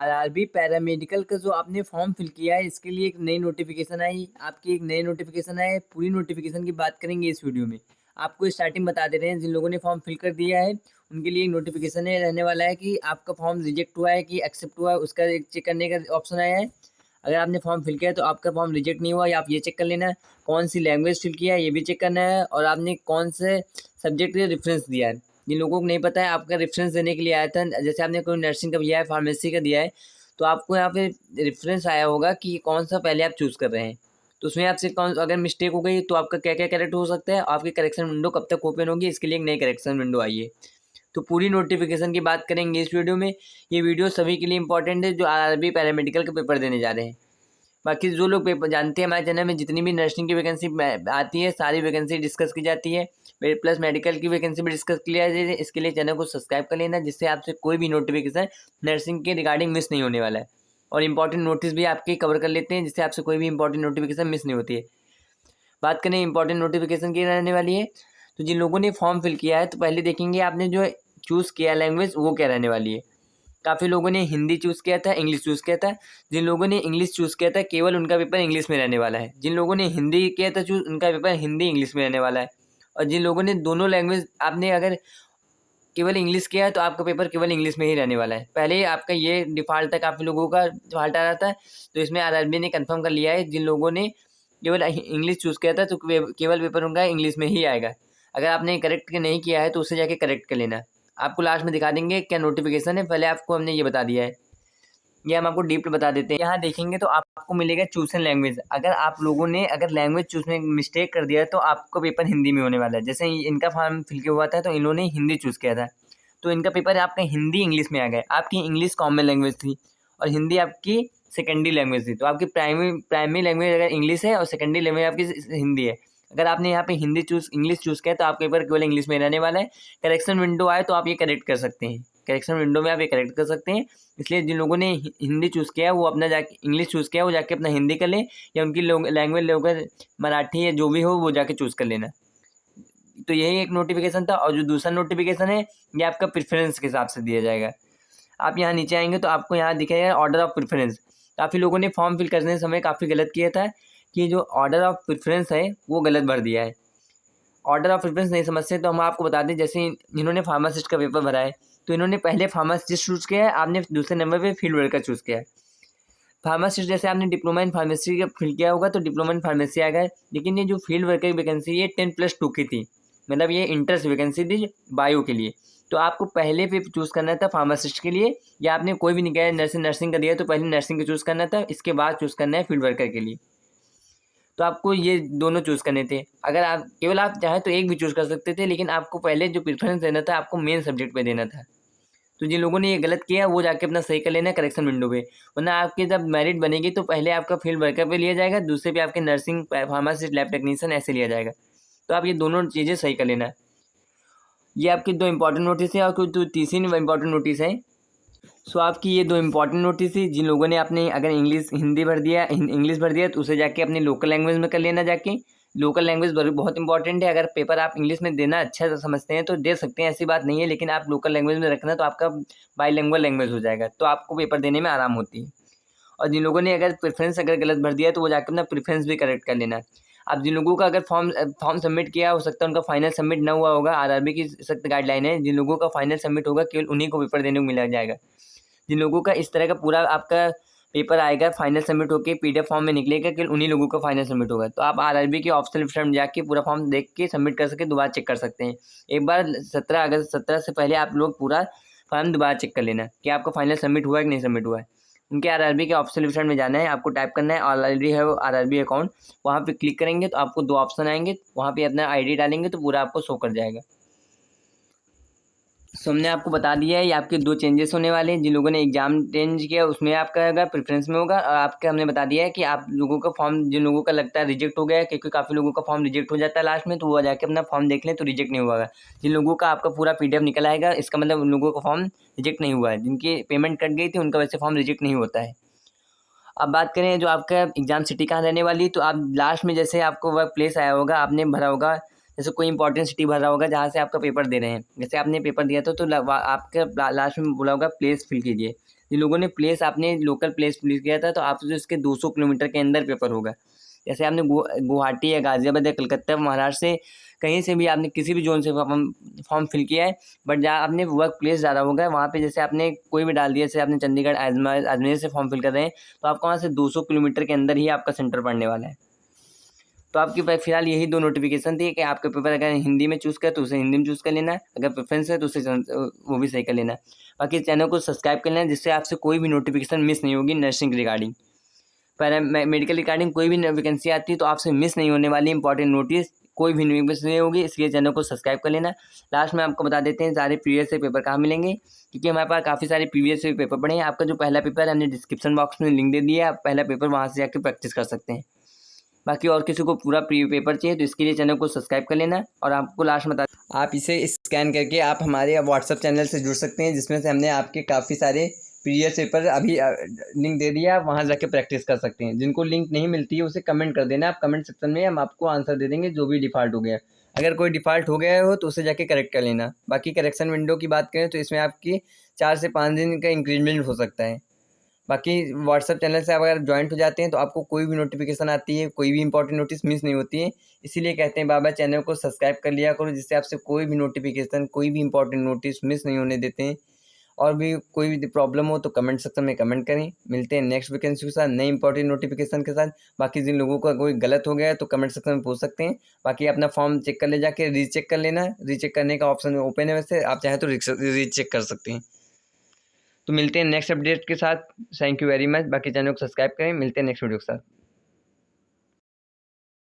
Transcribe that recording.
RRB paramedical का जो आपने फॉर्म फिल किया है, इसके लिए एक नई नोटिफिकेशन आई। आपकी एक नई नोटिफिकेशन है। पूरी नोटिफिकेशन की बात करेंगे इस वीडियो में। आपको स्टार्टिंग बता दे रहे हैं, जिन लोगों ने फॉर्म फिल कर दिया है उनके लिए एक नोटिफिकेशन है रहने वाला है कि आपका फॉर्म रिजेक्ट हुआ है कि एक्सेप्ट हुआ है, उसका एक चेक करने का ऑप्शन आया है। अगर आपने फॉर्म फिल किया है तो आपका फॉर्म रिजेक्ट नहीं हुआ, या आप ये चेक कर लेना है। कौन सी लैंग्वेज फिल किया है ये भी चेक करना है, और आपने कौन से सब्जेक्ट के रेफरेंस दिया है। जिन लोगों को नहीं पता है, आपका रेफरेंस देने के लिए आया था, जैसे आपने कोई नर्सिंग का दिया है, फार्मेसी का दिया है, तो आपको यहाँ पे रेफरेंस आया होगा कि कौन सा पहले आप चूज़ कर रहे हैं। तो उसमें आपसे कौन अगर मिस्टेक हो गई तो आपका क्या क्या करेक्ट हो सकता है, आपकी करेक्शन विंडो कब तक ओपन होगी, इसके लिए एक नई करेक्शन विंडो आई है। तो पूरी नोटिफिकेशन की बात करेंगे इस वीडियो में। ये वीडियो सभी के लिए इंपॉर्टेंट है जो आरआरबी पैरामेडिकल का पेपर देने जा रहे हैं। बाकी जो लोग पेपर जानते हैं, हमारे चैनल में जितनी भी नर्सिंग की वैकेंसी आती है सारी वैकेंसी डिस्कस की जाती है, प्लस मेडिकल की वैकेंसी भी डिस्कस की जाती है। इसके लिए चैनल को सब्सक्राइब कर लेना, जिससे आपसे कोई भी नोटिफिकेशन नर्सिंग के रिगार्डिंग मिस नहीं होने वाला है। और इंपॉर्टेंट नोटिस भी आपके कवर कर लेते हैं, जिससे आपसे कोई भी इंपॉर्टेंट नोटिफिकेशन मिस नहीं होती है। बात करें इंपॉर्टेंट नोटिफिकेशन की रहने वाली है, तो जिन लोगों ने फॉर्म फिल किया है तो पहले देखेंगे आपने जो चूज़ किया लैंग्वेज वो क्या रहने वाली है। काफ़ी लोगों ने हिंदी चूज़ किया था, इंग्लिश चूज़ किया था। जिन लोगों ने इंग्लिश चूज़ किया था केवल उनका पेपर इंग्लिश में रहने वाला है। जिन लोगों ने हिंदी किया था चूज़, उनका पेपर हिंदी इंग्लिश में रहने वाला है। और जिन लोगों ने दोनों लैंग्वेज, आपने अगर केवल इंग्लिश किया है तो आपका पेपर केवल इंग्लिश में ही रहने वाला है। पहले ही आपका ये डिफ़ॉल्ट था, काफ़ी लोगों का डिफ़ॉल्ट आ रहा था, तो इसमें आरआरबी ने कंफर्म कर लिया है जिन लोगों ने केवल इंग्लिश चूज़ किया था तो केवल पेपर उनका इंग्लिश में ही आएगा। अगर आपने करेक्ट नहीं किया है तो उसे जाके करेक्ट कर लेना। आपको लास्ट में दिखा देंगे क्या नोटिफिकेशन है, पहले आपको हमने ये बता दिया है। ये हम आपको डीप बता देते हैं। यहाँ देखेंगे तो आपको मिलेगा चूज़न लैंग्वेज। अगर आप लोगों ने अगर लैंग्वेज चूज़ में मिस्टेक कर दिया है तो आपको पेपर हिंदी में होने वाला है। जैसे इनका फॉर्म फिल किया हुआ था तो इन्होंने हिंदी चूज़ किया था, तो इनका पेपर आपका हिंदी इंग्लिश में आ गया। आपकी इंग्लिश कॉमन लैंग्वेज थी और हिंदी आपकी सेकेंडरी लैंग्वेज थी, तो आपकी प्राइमरी लैंग्वेज अगर इंग्लिश है और सेकेंडरी लैंग्वेज आपकी हिंदी है। अगर आपने यहाँ पे इंग्लिश चूज़ किया तो आपका पेपर केवल इंग्लिश में रहने वाला है। करेक्शन विंडो आए तो आप ये करेक्ट कर सकते हैं, करेक्शन विंडो में आप ये करेक्ट कर सकते हैं। इसलिए जिन लोगों ने हिंदी चूज़ किया है वो अपना जाके इंग्लिश चूज़ किया है वो जाके अपना हिंदी कर लें, या उनकी लैंग्वेज लोग मराठी या जो भी हो वो जाके चूज़ कर लेना। तो यही एक नोटिफिकेशन था। और जो दूसरा नोटिफिकेशन है ये आपका प्रेफरेंस के हिसाब से दिया जाएगा। आप यहाँ नीचे आएंगे तो आपको यहाँ दिखेगा ऑर्डर ऑफ प्रेफरेंस। काफ़ी लोगों ने फॉर्म फिल करने समय काफ़ी गलत किया था कि जो ऑर्डर ऑफ प्रेफरेंस है वो गलत भर दिया है। ऑर्डर ऑफ प्रेफरेंस नहीं समझते तो हम आपको बता दें, जैसे इन्होंने फार्मासिस्ट का पेपर भरा है तो इन्होंने पहले फार्मासिस्ट चूज़ किया है, आपने दूसरे नंबर पे फील्ड वर्कर चूज़ किया है। फार्मासिस्ट जैसे आपने डिप्लोमा इन फार्मेसी का फिल किया होगा तो डिप्लोमा इन फार्मेसी आ गया, लेकिन ये जो फील्ड वर्कर की वैकेंसी ये 10+2 की थी, मतलब ये इंटर से वैकेंसी थी बायो के लिए। तो आपको पहले पे चूज़ करना था फार्मासिस्ट के लिए, या आपने कोई भी नहीं किया नर्सिंग का दिया तो पहले नर्सिंग का चूज़ करना था, इसके बाद चूज़ करना है फील्ड वर्कर के लिए। तो आपको ये दोनों चूज़ करने थे। अगर आप चाहें तो एक भी चूज़ कर सकते थे, लेकिन आपको पहले जो प्रेफरेंस देना था आपको मेन सब्जेक्ट पे देना था। तो जिन लोगों ने ये गलत किया वो जाके अपना सही कर लेना करेक्शन विंडो पे, वरना आपकी जब मेरिट बनेगी तो पहले आपका फील्ड वर्कर पे लिया जाएगा, दूसरे पे आपके नर्सिंग फार्मासिस्ट लैब टेक्नीशियन ऐसे लिया जाएगा। तो आप ये दोनों चीज़ें सही कर लेना। ये आपकी दो इंपॉर्टेंट नोटिस है, और कोई तो तीसरी इंपॉर्टेंट नोटिस है। सो आपकी ये दो इंपॉर्टेंट नोटिस थी। जिन लोगों ने आपने अगर हिंदी भर दिया, इंग्लिश भर दिया, तो उसे जाके अपनी लोकल लैंग्वेज में कर लेना जाके। लोकल लैंग्वेज बहुत इंपॉर्टेंट है। अगर पेपर आप इंग्लिश में देना अच्छा समझते हैं तो दे सकते हैं, ऐसी बात नहीं है, लेकिन आप लोकल लैंग्वेज में रखना तो आपका बाईलिंगुअल लैंग्वेज हो जाएगा, तो आपको पेपर देने में आराम होती है। और जिन लोगों ने अगर प्रेफरेंस अगर गलत भर दिया है तो वो जाकर अपना प्रेफरेंस भी करेक्ट कर लेना। अब जिन लोगों का अगर फॉर्म सबमिट किया, हो सकता है उनका फाइनल सबमिट ना हुआ होगा। आरआरबी की सख्त गाइडलाइन है, जिन लोगों का फाइनल सबमिट होगा केवल उन्हीं को पेपर देने को मिला जाएगा। जिन लोगों का इस तरह का पूरा आपका पेपर आएगा फाइनल सबमिट होकर पीडीएफ फॉर्म में निकलेगा, केवल उन्हीं लोगों का फाइनल सबमिट होगा। तो आप आरआरबी के ऑप्शनल वेबसाइट में जाके पूरा फॉर्म देख के सबमिट कर सके, दोबारा चेक कर सकते हैं। एक बार 17 से पहले आप लोग पूरा फॉर्म दोबारा चेक कर लेना कि आपका फाइनल सबमिट हुआ है कि नहीं सबमिट हुआ है। उनके आरआरबी के ऑप्शनल वेबसाइट में जाना है, आपको टाइप करना है ऑलरेडी है वो आरआरबी अकाउंट, वहाँ पे क्लिक करेंगे तो आपको दो ऑप्शन आएंगे, वहाँ पे अपना आईडी डालेंगे तो पूरा आपको शो कर जाएगा। सो हमने आपको बता दिया है ये आपके दो चेंजेस होने वाले हैं। जिन लोगों ने एग्जाम चेंज किया उसमें आपका होगा प्रेफरेंस में होगा, और आपके हमने बता दिया है कि आप लोगों का फॉर्म जिन लोगों का लगता है रिजेक्ट हो गया है, क्योंकि काफ़ी लोगों का फॉर्म रिजेक्ट हो जाता है लास्ट में, तो वो जाके अपना फॉर्म देख लें तो रिजेक्ट नहीं हुआ है। जिन लोगों का आपका पूरा पीडीएफ निकल आएगा इसका मतलब उन लोगों का फॉर्म रिजेक्ट नहीं हुआ है। जिनकी पेमेंट कट गई थी उनका वैसे फॉर्म रिजेक्ट नहीं होता है। अब बात करें जो आपका एग्ज़ाम सिटी कहाँ रहने वाली, तो आप लास्ट में जैसे आपको वर्क प्लेस आया होगा, आपने भरा होगा, जैसे कोई इंपॉर्टेंट सिटी भरा होगा जहाँ से आपका पेपर दे रहे हैं, जैसे आपने पेपर दिया था तो आपके लास्ट में बोला होगा प्लेस फिल कीजिए। जिन लोगों ने प्लेस आपने लोकल प्लेस फिल किया था तो आपसे जो इसके 200 किलोमीटर के अंदर पेपर होगा। जैसे आपने गुवाहाटी या गाज़ियाबाद या कलकत्ता महाराष्ट्र से कहीं से भी आपने किसी भी ज़ोन से फॉर्म फिल किया है, बट जहाँ आपने वर्क प्लेस ज़्यादा होगा वहाँ पे जैसे आपने कोई भी डाल दिया, जैसे आपने चंडीगढ़ अजमेर से फॉर्म फिल कर रहे हैं तो आपको वहाँ से 200 किलोमीटर के अंदर ही आपका सेंटर पड़ने वाला है। तो आपके पास फिलहाल यही 2 नोटिफिकेशन थी कि आपका पेपर अगर हिंदी में चूज़ करें तो उसे हिंदी में चूज़ कर लेना है, अगर प्रेफरेंस है तो उसे वो भी सही कर लेना है। बाकी चैनल को सब्सक्राइब कर लेना जिससे आपसे कोई भी नोटिफिकेशन मिस नहीं होगी नर्सिंग रिगार्डिंग। मेडिकल रिगार्डिंग कोई भी वैकेंसी आती है तो आपसे मिस नहीं होने वाली इंपॉर्टेंट नोटिस कोई भी मिस नहीं होगी, इसलिए चैनल को सब्सक्राइब कर लेना। लास्ट में आपको बता देते हैं सारे प्रीवियस से पेपर कहाँ मिलेंगे, क्योंकि हमारे पास काफ़ी सारे प्रीवियस से पेपर पड़े हैं। आपका जो पहला पेपर है हमने डिस्क्रिप्शन बॉक्स में लिंक दे दिया है, आप पहला पेपर वहाँ से जाकर प्रैक्टिस कर सकते हैं। बाकी और किसी को पूरा प्रीव्यू पेपर चाहिए तो इसके लिए चैनल को सब्सक्राइब कर लेना। और आपको लास्ट में बता, आप इसे स्कैन करके आप हमारे व्हाट्सअप चैनल से जुड़ सकते हैं, जिसमें से हमने आपके काफ़ी सारे प्रीवियस पेपर अभी लिंक दे दिया, आप वहाँ जाके प्रैक्टिस कर सकते हैं। जिनको लिंक नहीं मिलती है उसे कमेंट कर देना, आप कमेंट सेक्शन में हम आपको आंसर दे देंगे जो भी डिफ़ॉल्ट हो गया। अगर कोई डिफ़ॉल्ट हो गया हो तो उसे जाके करेक्ट कर लेना। बाकी करेक्शन विंडो की बात करें तो इसमें आपकी 4 से 5 दिन का इंक्रीमेंट हो सकता है। बाकी व्हाट्सअप चैनल से आप अगर ज्वाइंट हो जाते हैं तो आपको कोई भी नोटिफिकेशन आती है, कोई भी इंपॉर्टेंट नोटिस मिस नहीं होती है। इसीलिए कहते हैं बाबा चैनल को सब्सक्राइब कर लिया करो, जिससे आपसे कोई भी नोटिफिकेशन, कोई भी इंपॉर्टेंट नोटिस मिस नहीं होने देते हैं। और भी कोई भी प्रॉब्लम हो तो कमेंट सेक्शन में कमेंट करें। मिलते हैं नेक्स्ट वैकेंसी के साथ, नए इंपॉर्टेंट नोटिफिकेशन के साथ। बाकी जिन लोगों का कोई गलत हो गया है तो कमेंट सेक्शन में पूछ सकते हैं। बाकी अपना फॉर्म चेक कर ले जाके रीचेक कर लेना, रीचेक करने का ऑप्शन ओपन है, वैसे आप चाहें तो रीचेक कर सकते हैं। तो मिलते हैं नेक्स्ट अपडेट के साथ। Thank you very much. बाकी चैनल को सब्सक्राइब करें। मिलते हैं नेक्स्ट वीडियो के साथ।